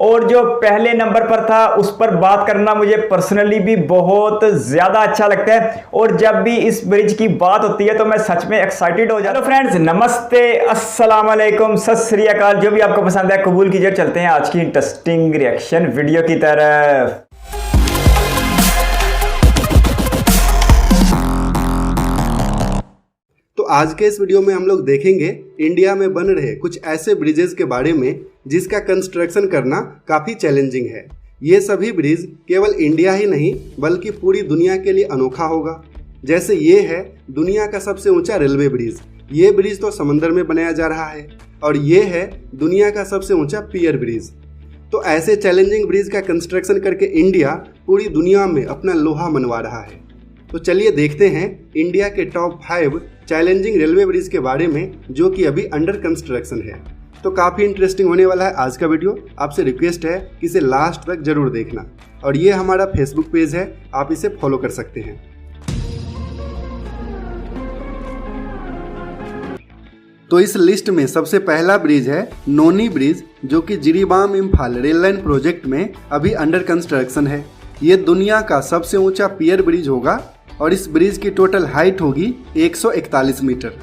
और जो पहले नंबर पर था उस पर बात करना मुझे पर्सनली भी बहुत ज्यादा अच्छा लगता है। और जब भी इस ब्रिज की बात होती है तो मैं सच में एक्साइटेड हो जाता हूं। फ्रेंड्स नमस्ते, अस्सलाम वालेकुम, सत श्री अकाल। जो भी आपको पसंद है कबूल कीजिए। चलते हैं आज की इंटरेस्टिंग रिएक्शन वीडियो की तरफ। तो आज के इस वीडियो में हम लोग देखेंगे इंडिया में बन रहे कुछ ऐसे ब्रिजेस के बारे में जिसका कंस्ट्रक्शन करना काफ़ी चैलेंजिंग है। ये सभी ब्रिज केवल इंडिया ही नहीं बल्कि पूरी दुनिया के लिए अनोखा होगा। जैसे ये है दुनिया का सबसे ऊंचा रेलवे ब्रिज। ये ब्रिज तो समंदर में बनाया जा रहा है। और ये है दुनिया का सबसे ऊंचा पियर ब्रिज। तो ऐसे चैलेंजिंग ब्रिज का कंस्ट्रक्शन करके इंडिया पूरी दुनिया में अपना लोहा मनवा रहा है। तो चलिए देखते हैं इंडिया के टॉप 5 चैलेंजिंग रेलवे ब्रिज के बारे में जो कि अभी अंडर कंस्ट्रक्शन है। तो काफ़ी इंटरेस्टिंग होने वाला है आज का वीडियो। आपसे रिक्वेस्ट है कि इसे लास्ट तक जरूर देखना। और ये हमारा फेसबुक पेज है, आप इसे फॉलो कर सकते हैं। तो इस लिस्ट में सबसे पहला ब्रिज है नोनी ब्रिज, जो कि Jiribam Imphal rail line project में अभी अंडर कंस्ट्रक्शन है। ये दुनिया का सबसे ऊंचा पियर ब्रिज होगा और इस ब्रिज की टोटल हाइट होगी 141 मीटर।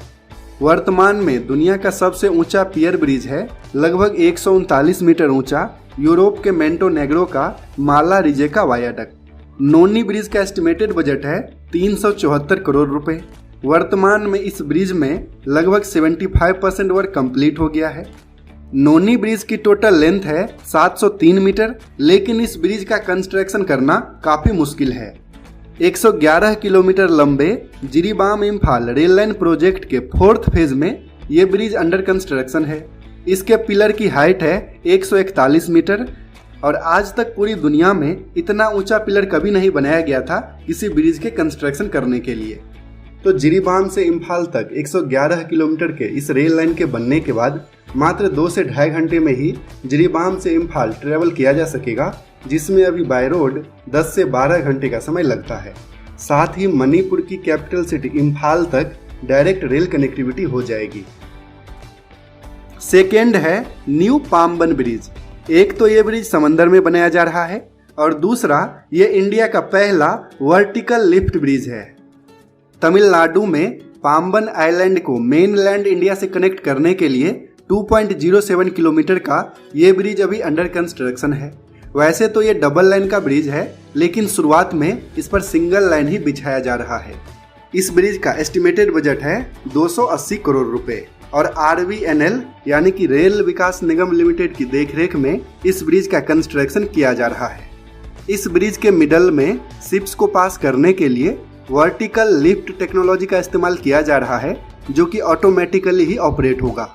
वर्तमान में दुनिया का सबसे ऊंचा पियर ब्रिज है लगभग 139 मीटर ऊंचा यूरोप के मेंटोनेग्रो का माला रिजेका वायाडक्ट। नोनी ब्रिज का एस्टिमेटेड बजट है 374 करोड़ रुपए। वर्तमान में इस ब्रिज में लगभग 75% वर्क कंप्लीट हो गया है। नोनी ब्रिज की टोटल लेंथ है 703 मीटर, लेकिन इस ब्रिज का कंस्ट्रक्शन करना काफी मुश्किल है। 111 किलोमीटर लंबे Jiribam Imphal rail line project के 4th फेज में ये ब्रिज अंडर कंस्ट्रक्शन है। इसके पिलर की हाइट है 141 मीटर और आज तक पूरी दुनिया में इतना ऊंचा पिलर कभी नहीं बनाया गया था किसी ब्रिज के कंस्ट्रक्शन करने के लिए। तो जिरीबाम से इम्फाल तक 111 किलोमीटर के इस रेल लाइन के बनने के बाद मात्र 2 से ढाई घंटे में ही जिरीबाम से इम्फाल ट्रेवल किया जा सकेगा, जिसमें अभी बाय रोड 10 से 12 घंटे का समय लगता है। साथ ही मणिपुर की कैपिटल सिटी इम्फाल तक डायरेक्ट रेल कनेक्टिविटी हो जाएगी। सेकेंड है न्यू पाम्बन ब्रिज। एक तो ये ब्रिज समंदर में बनाया जा रहा है और दूसरा ये इंडिया का पहला वर्टिकल लिफ्ट ब्रिज है। तमिलनाडु में पाम्बन आइलैंड को मेनलैंड इंडिया से कनेक्ट करने के लिए 2.07 किलोमीटर का ये ब्रिज अभी अंडर कंस्ट्रक्शन है। वैसे तो ये डबल लाइन का ब्रिज है, लेकिन शुरुआत में इस पर सिंगल लाइन ही बिछाया जा रहा है। इस ब्रिज का एस्टिमेटेड बजट है 280 करोड़ रुपए और RVNL यानी कि रेल विकास निगम लिमिटेड की देखरेख में इस ब्रिज का कंस्ट्रक्शन किया जा रहा है। इस ब्रिज के मिडल में शिप्स को पास करने के लिए वर्टिकल लिफ्ट टेक्नोलॉजी का इस्तेमाल किया जा रहा है, जो कि ऑटोमेटिकली ही ऑपरेट होगा।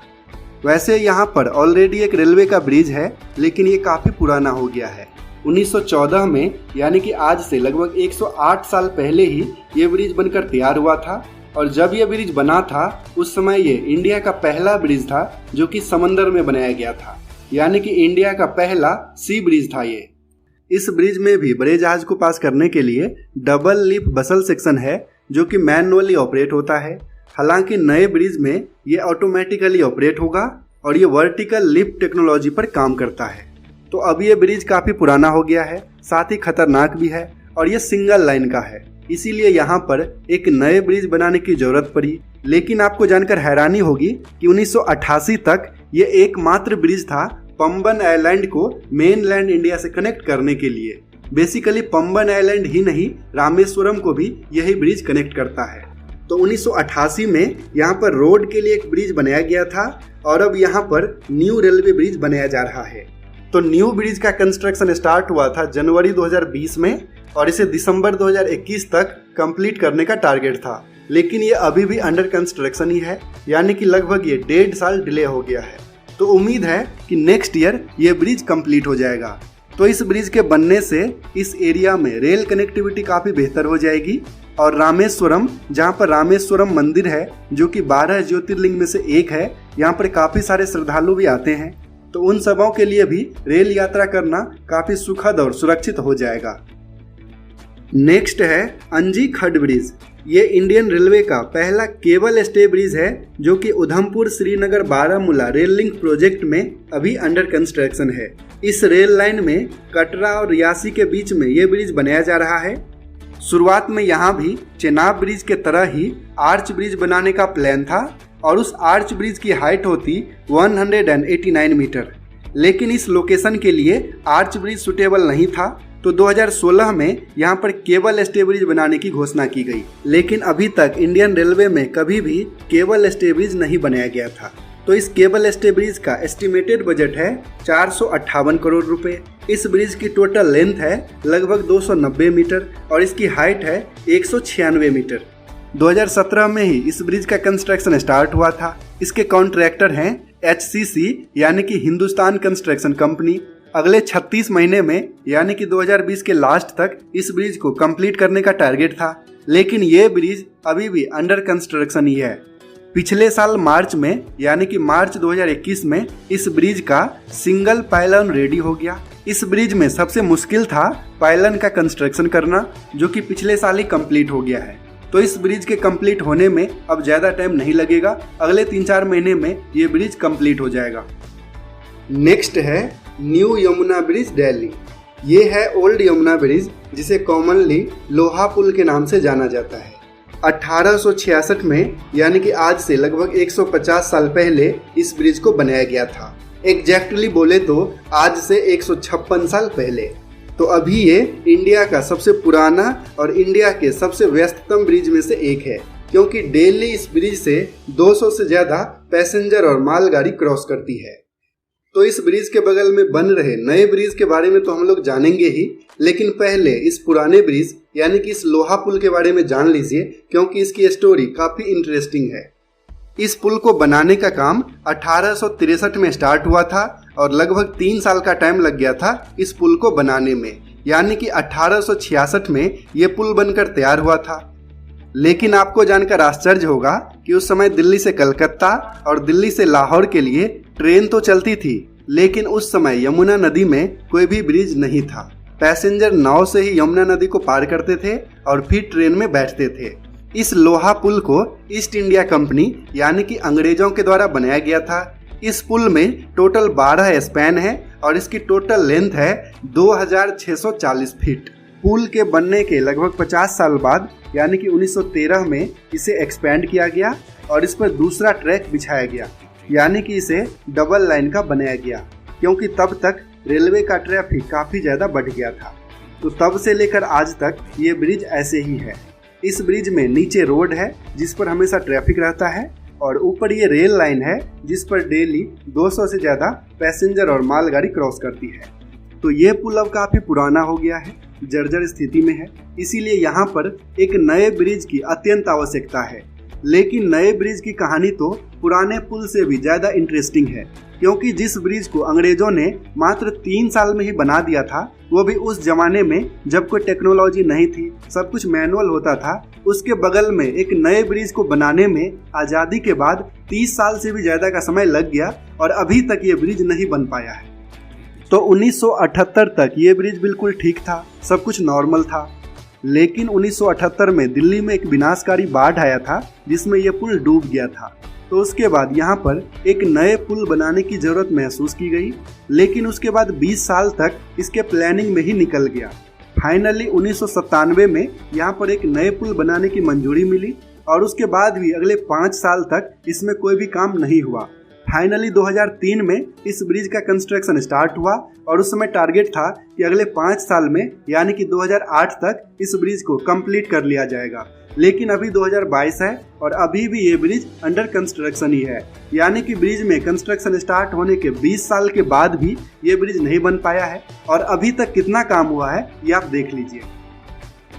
वैसे यहाँ पर ऑलरेडी एक रेलवे का ब्रिज है, लेकिन ये काफ़ी पुराना हो गया है। 1914 में यानी कि आज से लगभग 108 साल पहले ही ये ब्रिज बनकर तैयार हुआ था। और जब ये ब्रिज बना था उस समय ये इंडिया का पहला ब्रिज था जो कि समंदर में बनाया गया था, यानी कि इंडिया का पहला सी ब्रिज था ये। इस ब्रिज में भी बड़े जहाज को पास करने के लिए डबल लिप बसल सेक्शन है जो कि मैनुअली ऑपरेट होता है। हालांकि नए ब्रिज में ये ऑटोमेटिकली ऑपरेट होगा और ये वर्टिकल लिफ्ट टेक्नोलॉजी पर काम करता है। तो अब ये ब्रिज काफ़ी पुराना हो गया है, साथ ही खतरनाक भी है और ये सिंगल लाइन का है, इसीलिए यहाँ पर एक नए ब्रिज बनाने की जरूरत पड़ी। लेकिन आपको जानकर हैरानी होगी कि 1988 तक ये एकमात्र ब्रिज था पंबन आइलैंड को मेनलैंड इंडिया से कनेक्ट करने के लिए। बेसिकली पंबन आइलैंड ही नहीं, रामेश्वरम को भी यही ब्रिज कनेक्ट करता है। तो 1988 में यहाँ पर रोड के लिए एक ब्रिज बनाया गया था और अब यहाँ पर न्यू रेलवे ब्रिज बनाया जा रहा है। तो न्यू ब्रिज का कंस्ट्रक्शन स्टार्ट हुआ था जनवरी 2020 में और इसे दिसंबर 2021 तक कंप्लीट करने का टारगेट था, लेकिन ये अभी भी अंडर कंस्ट्रक्शन ही है, यानी कि लगभग ये 1.5 साल डिले हो गया है। तो उम्मीद है कि नेक्स्ट ईयर ये ब्रिज कंप्लीट हो जाएगा। तो इस ब्रिज के बनने से इस एरिया में रेल कनेक्टिविटी काफ़ी बेहतर हो जाएगी और रामेश्वरम, जहाँ पर रामेश्वरम मंदिर है जो कि 12 ज्योतिर्लिंग में से एक है, यहाँ पर काफ़ी सारे श्रद्धालु भी आते हैं। तो उन सबों के लिए भी रेल यात्रा करना काफ़ी सुखद और सुरक्षित हो जाएगा। नेक्स्ट है अंजी खड ब्रिज। ये इंडियन रेलवे का पहला केबल स्टे ब्रिज है जो कि Udhampur Srinagar Baramulla rail link project में अभी अंडर कंस्ट्रक्शन है। इस रेल लाइन में कटरा और रियासी के बीच में ये ब्रिज बनाया जा रहा है। शुरुआत में यहाँ भी चेनाब ब्रिज के तरह ही आर्च ब्रिज बनाने का प्लान था और उस आर्च ब्रिज की हाइट होती 189 मीटर, लेकिन इस लोकेशन के लिए आर्च ब्रिज सुटेबल नहीं था, तो 2016 में यहाँ पर केबल स्टे ब्रिज बनाने की घोषणा की गई। लेकिन अभी तक इंडियन रेलवे में कभी भी केबल स्टे ब्रिज नहीं बनाया गया था। तो इस केबल स्टे ब्रिज का एस्टिमेटेड बजट है 458 करोड़ रुपए। इस ब्रिज की टोटल लेंथ है लगभग 290 मीटर और इसकी हाइट है 196 मीटर। 2017 में ही इस ब्रिज का कंस्ट्रक्शन स्टार्ट हुआ था। इसके कॉन्ट्रैक्टर हैं HCC यानी कि हिंदुस्तान कंस्ट्रक्शन कंपनी। अगले 36 महीने में यानी कि 2020 के लास्ट तक इस ब्रिज को कंप्लीट करने का टारगेट था, लेकिन ये ब्रिज अभी भी अंडर कंस्ट्रक्शन ही है। पिछले साल मार्च में यानी कि मार्च 2021 में इस ब्रिज का सिंगल पायलन रेडी हो गया। इस ब्रिज में सबसे मुश्किल था पायलन का कंस्ट्रक्शन करना, जो कि पिछले साल ही कंप्लीट हो गया है। तो इस ब्रिज के कंप्लीट होने में अब ज़्यादा टाइम नहीं लगेगा, अगले 3-4 महीने में ये ब्रिज कंप्लीट हो जाएगा। नेक्स्ट है न्यू यमुना ब्रिज दिल्ली। ये है ओल्ड यमुना ब्रिज जिसे कॉमनली लोहा पुल के नाम से जाना जाता है। 1866 में यानी कि आज से लगभग 150 साल पहले इस ब्रिज को बनाया गया था। एग्जैक्टली बोले तो आज से 156 साल पहले। तो अभी ये इंडिया का सबसे पुराना और इंडिया के सबसे व्यस्ततम ब्रिज में से एक है, क्योंकि डेली इस ब्रिज से 200 से ज्यादा पैसेंजर और मालगाड़ी क्रॉस करती है। तो इस ब्रिज के बगल में बन रहे नए ब्रिज के बारे में तो हम लोग जानेंगे ही, लेकिन पहले इस पुराने ब्रिज यानी कि इस लोहा पुल के बारे में जान लीजिए, क्योंकि इसकी स्टोरी काफी इंटरेस्टिंग है। इस पुल को बनाने का काम 1863 में स्टार्ट हुआ था और लगभग 3 साल का टाइम लग गया था इस पुल को बनाने में, यानी कि 1866 में ये पुल बनकर तैयार हुआ था। लेकिन आपको जानकर आश्चर्य होगा कि उस समय दिल्ली से कलकत्ता और दिल्ली से लाहौर के लिए ट्रेन तो चलती थी, लेकिन उस समय यमुना नदी में कोई भी ब्रिज नहीं था। पैसेंजर नाव से ही यमुना नदी को पार करते थे और फिर ट्रेन में बैठते थे। इस लोहा पुल को ईस्ट इंडिया कंपनी यानी कि अंग्रेजों के द्वारा बनाया गया था। इस पुल में टोटल 12 स्पैन है और इसकी टोटल लेंथ है 2640 फीट। पुल के बनने के लगभग 50 साल बाद यानी कि 1913 में इसे एक्सपेंड किया गया और इस पर दूसरा ट्रैक बिछाया गया, यानी कि इसे डबल लाइन का बनाया गया, क्योंकि तब तक रेलवे का ट्रैफिक काफ़ी ज़्यादा बढ़ गया था। तो तब से लेकर आज तक ये ब्रिज ऐसे ही है। इस ब्रिज में नीचे रोड है जिस पर हमेशा ट्रैफिक रहता है और ऊपर ये रेल लाइन है जिस पर डेली 200 से ज़्यादा पैसेंजर और मालगाड़ी क्रॉस करती है। तो ये पुल अब काफ़ी पुराना हो गया है, जर्जर स्थिति में है, इसीलिए यहाँ पर एक नए ब्रिज की अत्यंत आवश्यकता है। लेकिन नए ब्रिज की कहानी तो पुराने पुल से भी ज़्यादा इंटरेस्टिंग है, क्योंकि जिस ब्रिज को अंग्रेजों ने मात्र 3 साल में ही बना दिया था, वो भी उस जमाने में जब कोई टेक्नोलॉजी नहीं थी, सब कुछ मैनुअल होता था। उसके बगल में एक नए ब्रिज को बनाने में आज़ादी के बाद 30 साल से भी ज़्यादा का समय लग गया और अभी तक ये ब्रिज नहीं बन पाया है। तो 1978 तक ये ब्रिज बिल्कुल ठीक था, सब कुछ नॉर्मल था। लेकिन 1978 में दिल्ली में एक विनाशकारी बाढ़ आया था जिसमें यह पुल डूब गया था। तो उसके बाद यहाँ पर एक नए पुल बनाने की जरूरत महसूस की गई, लेकिन उसके बाद 20 साल तक इसके प्लानिंग में ही निकल गया। फाइनली 1997 में यहाँ पर एक नए पुल बनाने की मंजूरी मिली और उसके बाद भी अगले 5 साल तक इसमें कोई भी काम नहीं हुआ। फाइनली 2003 में इस ब्रिज का कंस्ट्रक्शन स्टार्ट हुआ और उस समय टारगेट था कि अगले 5 साल में यानी कि 2008 तक इस ब्रिज को कंप्लीट कर लिया जाएगा। लेकिन अभी 2022 है और अभी भी ये ब्रिज अंडर कंस्ट्रक्शन ही है, यानी कि ब्रिज में कंस्ट्रक्शन स्टार्ट होने के 20 साल के बाद भी ये ब्रिज नहीं बन पाया है। और अभी तक कितना काम हुआ है ये आप देख लीजिए।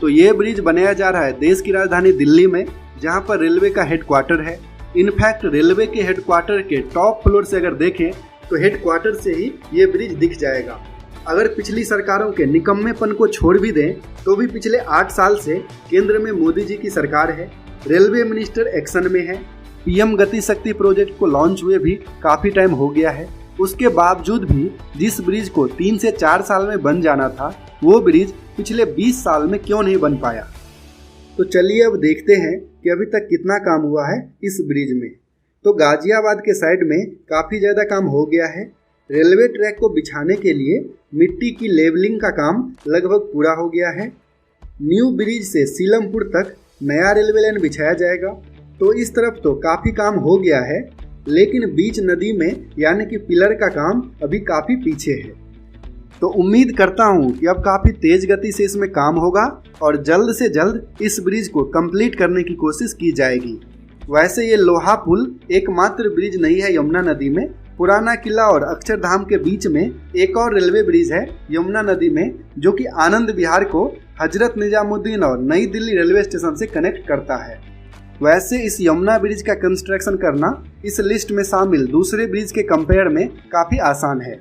तो ये ब्रिज बनाया जा रहा है देश की राजधानी दिल्ली में, जहाँ पर रेलवे का हेडक्वार्टर है। इनफैक्ट रेलवे के हेडक्वार्टर के टॉप फ्लोर से अगर देखें तो हेडक्वार्टर से ही ये ब्रिज दिख जाएगा। अगर पिछली सरकारों के निकम्मेपन को छोड़ भी दें तो भी पिछले 8 साल से केंद्र में मोदी जी की सरकार है, रेलवे मिनिस्टर एक्शन में है, पीएम गति शक्ति प्रोजेक्ट को लॉन्च हुए भी काफ़ी टाइम हो गया है। उसके बावजूद भी जिस ब्रिज को 3 से 4 साल में बन जाना था, वो ब्रिज पिछले 20 साल में क्यों नहीं बन पाया। तो चलिए अब देखते हैं कि अभी तक कितना काम हुआ है इस ब्रिज में। तो गाजियाबाद के साइड में काफ़ी ज़्यादा काम हो गया है। रेलवे ट्रैक को बिछाने के लिए मिट्टी की लेवलिंग का काम लगभग पूरा हो गया है। न्यू ब्रिज से सीलमपुर तक नया रेलवे लाइन बिछाया जाएगा। तो इस तरफ तो काफ़ी काम हो गया है, लेकिन बीच नदी में यानी कि पिलर का काम अभी काफ़ी पीछे है। तो उम्मीद करता हूँ कि अब काफ़ी तेज गति से इसमें काम होगा और जल्द से जल्द इस ब्रिज को कंप्लीट करने की कोशिश की जाएगी। वैसे ये लोहा पुल एकमात्र ब्रिज नहीं है यमुना नदी में। पुराना किला और अक्षरधाम के बीच में एक और रेलवे ब्रिज है यमुना नदी में, जो कि आनंद विहार को हजरत निजामुद्दीन और नई दिल्ली रेलवे स्टेशन से कनेक्ट करता है। वैसे इस यमुना ब्रिज का कंस्ट्रक्शन करना इस लिस्ट में शामिल दूसरे ब्रिज के कंपेयर में काफ़ी आसान है,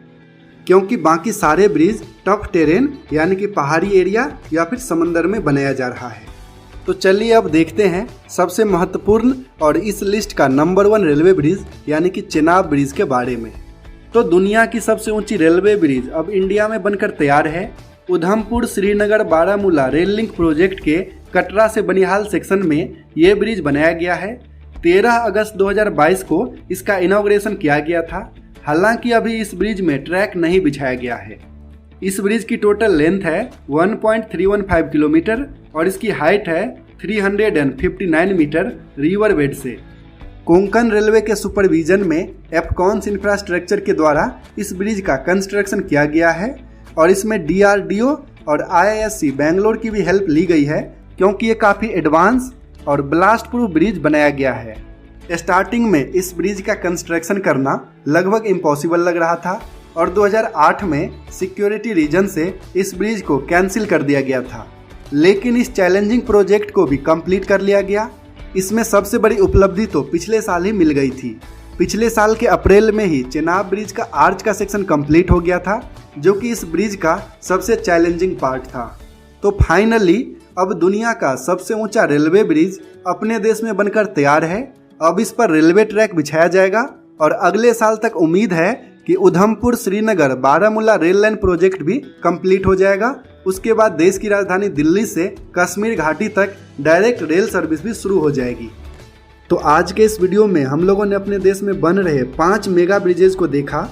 क्योंकि बाकी सारे ब्रिज टफ टेरेन यानी कि पहाड़ी एरिया या फिर समंदर में बनाया जा रहा है। तो चलिए अब देखते हैं सबसे महत्वपूर्ण और इस लिस्ट का नंबर 1 रेलवे ब्रिज यानी कि चेनाब ब्रिज के बारे में। तो दुनिया की सबसे ऊंची रेलवे ब्रिज अब इंडिया में बनकर तैयार है। Udhampur Srinagar Baramulla rail link project के कटरा से बनिहाल सेक्शन में ये ब्रिज बनाया गया है। 13 अगस्त 2022 को इसका इनॉग्रेशन किया गया था। हालांकि अभी इस ब्रिज में ट्रैक नहीं बिछाया गया है। इस ब्रिज की टोटल लेंथ है 1.315 किलोमीटर और इसकी हाइट है 359 मीटर रिवर बेड से। कोंकण रेलवे के सुपरविजन में एफकॉन्स इंफ्रास्ट्रक्चर के द्वारा इस ब्रिज का कंस्ट्रक्शन किया गया है और इसमें DRDO और IISc बेंगलोर की भी हेल्प ली गई है, क्योंकि ये काफ़ी एडवांस और ब्लास्ट प्रूफ ब्रिज बनाया गया है। स्टार्टिंग में इस ब्रिज का कंस्ट्रक्शन करना लगभग इम्पॉसिबल लग रहा था और 2008 में सिक्योरिटी रीजन से इस ब्रिज को कैंसिल कर दिया गया था, लेकिन इस चैलेंजिंग प्रोजेक्ट को भी कंप्लीट कर लिया गया। इसमें सबसे बड़ी उपलब्धि तो पिछले साल ही मिल गई थी। पिछले साल के अप्रैल में ही चेनाब ब्रिज का आर्च का सेक्शन कंप्लीट हो गया था, जो कि इस ब्रिज का सबसे चैलेंजिंग पार्ट था। तो फाइनली अब दुनिया का सबसे ऊंचा रेलवे ब्रिज अपने देश में बनकर तैयार है। अब इस पर रेलवे ट्रैक बिछाया जाएगा और अगले साल तक उम्मीद है कि Udhampur Srinagar Baramulla rail line project भी कंप्लीट हो जाएगा। उसके बाद देश की राजधानी दिल्ली से कश्मीर घाटी तक डायरेक्ट रेल सर्विस भी शुरू हो जाएगी। तो आज के इस वीडियो में हम लोगों ने अपने देश में बन रहे 5 मेगा ब्रिजेज को देखा।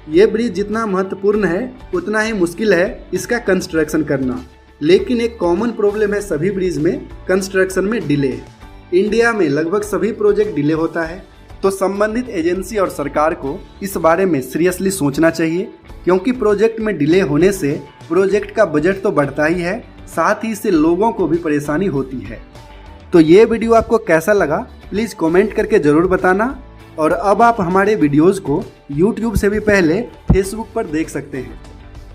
ये ब्रिज जितना महत्वपूर्ण है उतना ही मुश्किल है इसका कंस्ट्रक्शन करना, लेकिन एक कॉमन प्रॉब्लम है सभी ब्रिज में, कंस्ट्रक्शन में डिले। इंडिया में लगभग सभी प्रोजेक्ट डिले होता है, तो संबंधित एजेंसी और सरकार को इस बारे में सीरियसली सोचना चाहिए, क्योंकि प्रोजेक्ट में डिले होने से प्रोजेक्ट का बजट तो बढ़ता ही है, साथ ही इससे लोगों को भी परेशानी होती है। तो ये वीडियो आपको कैसा लगा प्लीज़ कमेंट करके ज़रूर बताना। और अब आप हमारे वीडियोज़ को YouTube से भी पहले Facebook पर देख सकते हैं।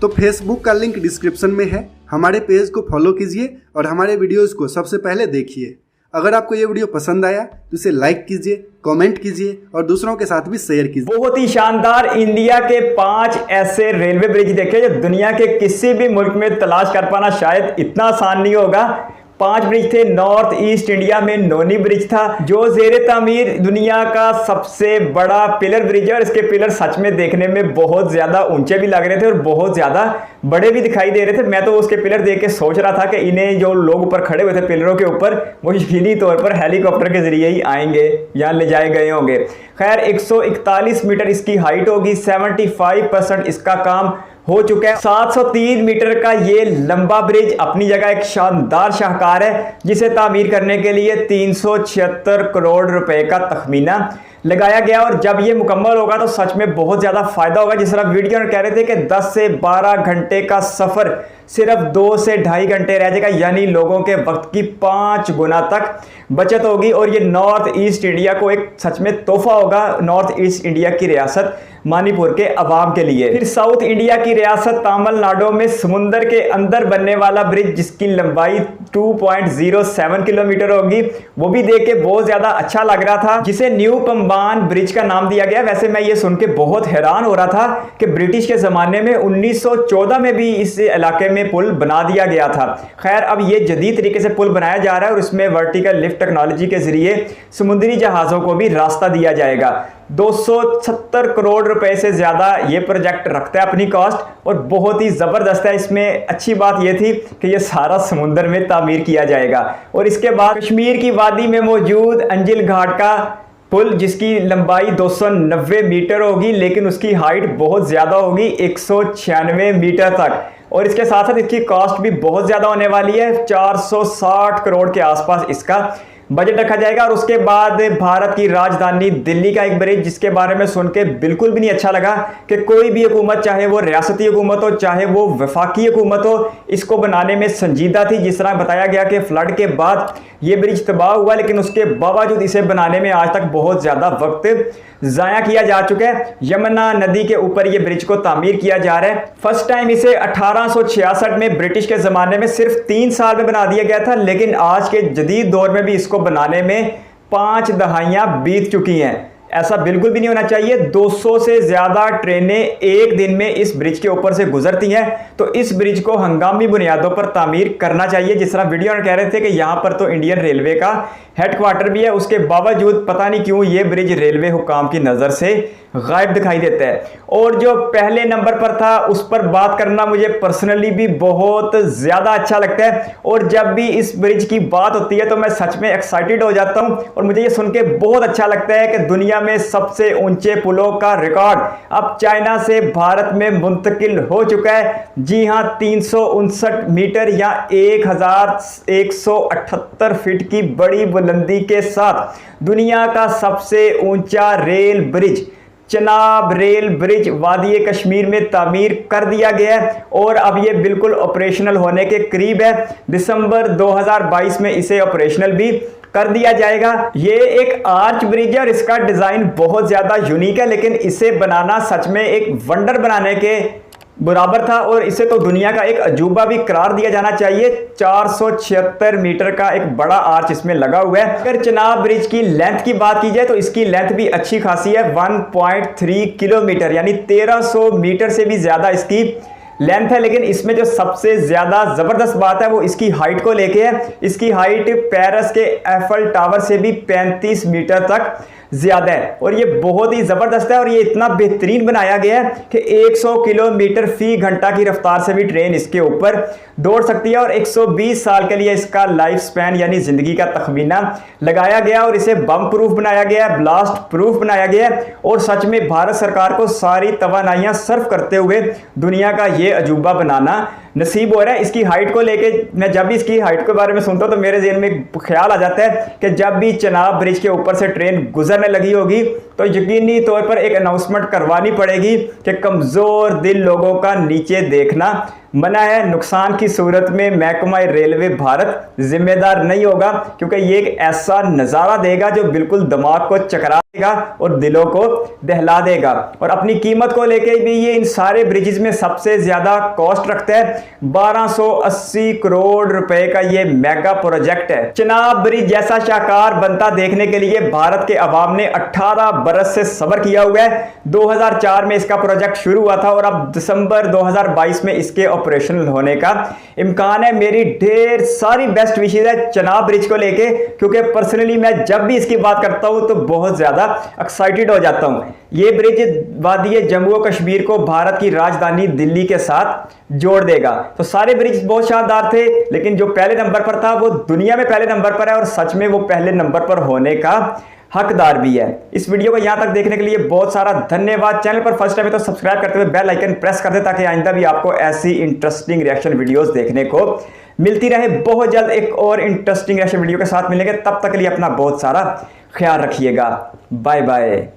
तो Facebook का लिंक डिस्क्रिप्शन में है, हमारे पेज को फॉलो कीजिए और हमारे वीडियोज़ को सबसे पहले देखिए। अगर आपको ये वीडियो पसंद आया तो इसे लाइक कीजिए, कमेंट कीजिए और दूसरों के साथ भी शेयर कीजिए। बहुत ही शानदार इंडिया के 5 ऐसे रेलवे ब्रिज देखे जो दुनिया के किसी भी मुल्क में तलाश कर पाना शायद इतना आसान नहीं होगा। 5 ब्रिज थे। नॉर्थ ईस्ट इंडिया में नोनी ब्रिज था जो जेर तामीर दुनिया का सबसे बड़ा पिलर ब्रिज है और इसके पिलर सच में देखने में बहुत ज्यादा ऊंचे भी लग रहे थे और बहुत ज्यादा बड़े भी दिखाई दे रहे थे। मैं तो उसके पिलर देख के सोच रहा था कि इन्हें जो लोग ऊपर खड़े हुए थे पिलरों के ऊपर वो यकीनी तौर पर हेलीकॉप्टर के जरिए ही आएंगे या ले जाए गए होंगे। खैर 141 मीटर इसकी हाइट होगी, 75% इसका काम हो चुका है। 703 मीटर का ये लंबा ब्रिज अपनी जगह एक शानदार शाहकार है जिसे तामीर करने के लिए 376 करोड़ रुपए का तखमीना लगाया गया और जब ये मुकम्मल होगा तो सच में बहुत ज़्यादा फायदा होगा। जिस तरह वीडियो में कह रहे थे कि 10 से 12 घंटे का सफ़र सिर्फ 2 से 2.5 घंटे रह जाएगा, यानी लोगों के वक्त की 5 गुना तक बचत होगी और ये नॉर्थ ईस्ट इंडिया को एक सच में तोहफा होगा, नॉर्थ ईस्ट इंडिया की रियासत मणिपुर के अवाम के लिए। फिर साउथ इंडिया की रियासत तमिलनाडु में समुंदर के अंदर बनने वाला ब्रिज जिसकी लंबाई 2.07 किलोमीटर होगी, वो भी देख के बहुत ज्यादा अच्छा लग रहा था, जिसे न्यू पंबान ब्रिज का नाम दिया गया। वैसे मैं ये सुन के बहुत हैरान हो रहा था कि ब्रिटिश के जमाने में 1914 में भी इस इलाके में पुल बना दिया गया था। खैर अब ये जदीद तरीके से पुल बनाया जा रहा है और इसमें वर्टिकल लिफ्ट टेक्नोलॉजी के जरिए समुद्री जहाजों को भी रास्ता दिया जाएगा। 270 करोड़ रुपए से ज़्यादा ये प्रोजेक्ट रखता है अपनी कॉस्ट और बहुत ही ज़बरदस्त है। इसमें अच्छी बात ये थी कि ये सारा समुंदर में तामीर किया जाएगा। और इसके बाद कश्मीर की वादी में मौजूद अंजिल घाट का पुल, जिसकी लंबाई 290 मीटर होगी लेकिन उसकी हाइट बहुत ज़्यादा होगी, 196 मीटर तक। और इसके साथ साथ इसकी कॉस्ट भी बहुत ज़्यादा होने वाली है, 460 करोड़ के आसपास इसका बजट रखा जाएगा। और उसके बाद भारत की राजधानी दिल्ली का एक ब्रिज, जिसके बारे में सुन के बिल्कुल भी नहीं अच्छा लगा कि कोई भी हुकूमत, चाहे वो रियासती हुकूमत हो चाहे वो वफाकी हुकूमत हो, इसको बनाने में संजीदा थी। जिस तरह बताया गया कि फ्लड के बाद ये ब्रिज तबाह हुआ लेकिन उसके बावजूद इसे बनाने में आज तक बहुत ज़्यादा वक्त ज़ाया किया जा चुका है। यमुना नदी के ऊपर ये ब्रिज को तामीर किया जा रहा है। फर्स्ट टाइम इसे 1866 में ब्रिटिश के ज़माने में सिर्फ 3 साल में बना दिया गया था, लेकिन आज के जदीद दौर में भी इसको बनाने में 5 दहाइयाँ बीत चुकी हैं। ऐसा बिल्कुल भी नहीं होना चाहिए। 200 से ज़्यादा ट्रेनें एक दिन में इस ब्रिज के ऊपर से गुजरती हैं, तो इस ब्रिज को हंगामी बुनियादों पर तामीर करना चाहिए। जिस तरह वीडियो में कह रहे थे कि यहाँ पर तो इंडियन रेलवे का हेडक्वार्टर भी है, उसके बावजूद पता नहीं क्यों ये ब्रिज रेलवे हुकाम की नज़र से गायब दिखाई देता है। और जो पहले नंबर पर था उस पर बात करना मुझे पर्सनली भी बहुत ज़्यादा अच्छा लगता है। और जब भी इस ब्रिज की बात होती है तो मैं सच में एक्साइटेड हो जाता हूँ और मुझे ये सुन के बहुत अच्छा लगता है कि दुनिया में सबसे ऊंचे पुलों का रिकॉर्ड अब चाइना से भारत में मुंतकिल हो चुका है। जी हाँ, 359 मीटर या 1178 फीट की बड़ी बुलंदी के साथ दुनिया का सबसे ऊंचा rail bridge Chenab rail bridge वादी कश्मीर में तामीर कर दिया गया है और अब ये बिल्कुल ऑपरेशनल होने के करीब है। दिसंबर 2022 में इसे ऑपरेशनल भी कर दिया जाएगा। ये एक आर्च ब्रिज है और इसका डिज़ाइन बहुत ज़्यादा यूनिक है, लेकिन इसे बनाना सच में एक वंडर बनाने के बराबर था और इसे तो दुनिया का एक अजूबा भी करार दिया जाना चाहिए। 476 मीटर का एक बड़ा आर्च इसमें लगा हुआ है। अगर चनाब ब्रिज की लेंथ की बात की जाए तो इसकी लेंथ भी अच्छी खासी है, 1.3 किलोमीटर यानी 1300 मीटर से भी ज़्यादा इसकी लेंथ है। लेकिन इसमें जो सबसे ज़्यादा ज़बरदस्त बात है वो इसकी हाइट को लेके है। इसकी हाइट पेरिस के एफल टावर से भी 35 मीटर तक ज़्यादा है और ये बहुत ही ज़बरदस्त है। और ये इतना बेहतरीन बनाया गया है कि 100 किलोमीटर फी घंटा की रफ्तार से भी ट्रेन इसके ऊपर दौड़ सकती है और 120 साल के लिए इसका लाइफ स्पैन यानी ज़िंदगी का तखमीना लगाया गया और इसे बम प्रूफ बनाया गया है, ब्लास्ट प्रूफ बनाया गया है। और सच में भारत सरकार को सारी तवानाइयाँ सर्व करते हुए दुनिया का ये अजूबा बनाना नसीब हो रहा है। इसकी हाइट को लेके मैं जब भी इसकी हाइट के बारे में सुनता हूँ तो मेरे ज़हन में ख्याल आ जाता है कि जब भी चनाब ब्रिज के ऊपर से ट्रेन गुजरने लगी होगी तो यकीनी तौर पर एक अनाउंसमेंट करवानी पड़ेगी कि कमज़ोर दिल लोगों का नीचे देखना मना है। नुकसान की सूरत में महकमा रेलवे भारत जिम्मेदार नहीं होगा, क्योंकि ये एक ऐसा नज़ारा देगा जो बिल्कुल दिमाग को चकरा देगा और दिलों को दहला देगा। और अपनी कीमत को लेके भी ये इन सारे ब्रिजेस में सबसे ज़्यादा कॉस्ट रखता है। 1280 करोड़ रुपए का ये मेगा प्रोजेक्ट है। चनाब ब्रिज जैसा शाहकार बनता देखने के लिए भारत के अवाम ने 18 बरस से सब्र किया हुआ है। 2004 में इसका प्रोजेक्ट शुरू हुआ था और अब दिसंबर 2022 में इसके ऑपरेशनल होने का इम्कान है। मेरी ढेर सारी बेस्ट विशेष है चनाब ब्रिज को लेके, क्योंकि पर्सनली मैं जब भी इसकी बात करता हूं तो बहुत ज्यादा एक्साइटेड हो जाता हूं। ये ब्रिज वादी जम्मू कश्मीर को भारत की राजधानी दिल्ली के साथ जोड़ देगा। तो सारे ब्रिज बहुत शानदार थे, लेकिन जो पहले नंबर पर था वो दुनिया में पहले नंबर पर है और सच में वो पहले नंबर पर होने का हकदार भी है। इस वीडियो को यहाँ तक देखने के लिए बहुत सारा धन्यवाद। चैनल पर फर्स्ट टाइम है तो सब्सक्राइब करते हुए बेल आइकन प्रेस कर दे ताकि आइंदा भी आपको ऐसी इंटरेस्टिंग रिएक्शन वीडियोस देखने को मिलती रहे। बहुत जल्द एक और इंटरेस्टिंग रिएक्शन वीडियो के साथ मिलेंगे, तब तक के लिए अपना बहुत सारा ख्याल रखिएगा। Bye bye.